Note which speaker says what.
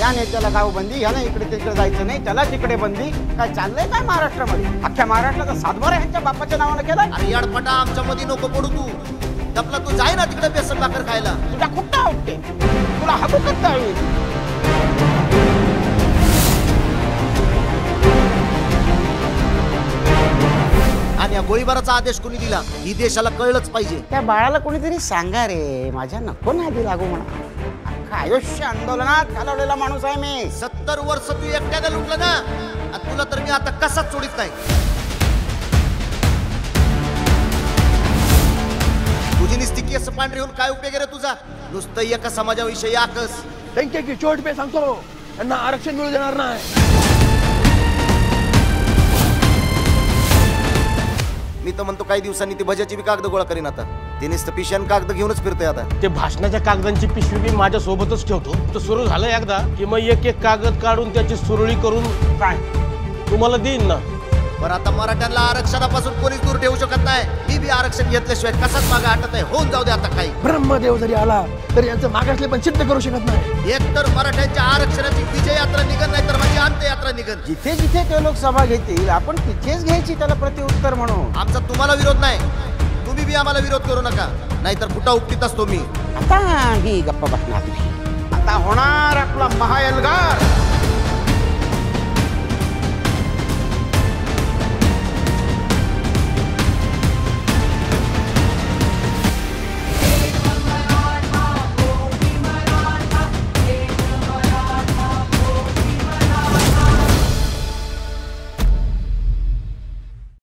Speaker 1: या नेत्याला गाव बंदी, ह्याला इकडे तिकडे जायचं नाही, त्याला तिकडे बंदी. काय चाललंय काय महाराष्ट्रामध्ये? अख्ख्या महाराष्ट्राचा सातबारा ह्यांच्या बापाच्या नावानं केला.
Speaker 2: अरे याडपटा आमच्या मध्ये नको पडू तू. आपला तू जाय ना तिकडे बेसन भाकर खायला.
Speaker 1: तुझ्या खूप आवडते, तुला हगू करता येईल.
Speaker 2: आणि या गोळीबाराचा आदेश कोणी दिला ही देशाला कळलंच पाहिजे.
Speaker 1: त्या बाळाला कोणीतरी सांगा रे, माझ्या नको नादी लागू म्हणा. अख्खा आयुष्य आंदोलनात घालवलेला माणूस आहे मी.
Speaker 2: 70 वर्ष तू एकट्याने लुटलं ना, आणि तुला तर मी आता कसाच सोडित नाही. तुझी निस्ती केस पांढरी होऊन काय उपयोग रे तुझा? नुसतं एका समाजाविषयी आकस.
Speaker 3: त्यांच्या चोट पे सांगतो त्यांना आरक्षण मिळू देणार नाही.
Speaker 2: मी तर म्हणतो काही दिवसांनी ती भज्याची बी कागद गोळा करीन. आता ते नुसतं पिशव्यान कागद घेऊनच फिरतोय. आता
Speaker 3: ते भाषणाच्या कागदांची पिशवी मी माझ्या सोबतच ठेवतो. तर सुरू झालं एकदा की मग एक एक कागद काढून त्याची सुरळी करून काय तुम्हाला देईन ना.
Speaker 2: पण आता मराठ्यांना आरक्षणापासून कोणीच दूर ठेवू शकत नाही. मी बी आरक्षण घेतल्याशिवाय कसाच मागे हटत आहे. होऊन जाऊ दे आता. काही
Speaker 3: ब्रह्मदेव जरी आला तरी यांचं मागासले पण सिद्ध करू शकत नाही.
Speaker 2: एक तर मराठ्यांच्या आरक्षणाची विजय यात्रा निघत नाही तर माझी अंत्ययात्रा निघत.
Speaker 1: जिथे जिथे ते लोक सभा घेतील आपण तिथेच घ्यायची त्याला प्रत्युत्तर म्हणून.
Speaker 2: आमचा तुम्हाला विरोध नाही, तुम्ही बी आम्हाला विरोध करू नका, नाहीतर कुठं उपटीत असतो मी.
Speaker 1: आता ही गप्पा बसणार नाही. आता होणार आपला महाएल्गार.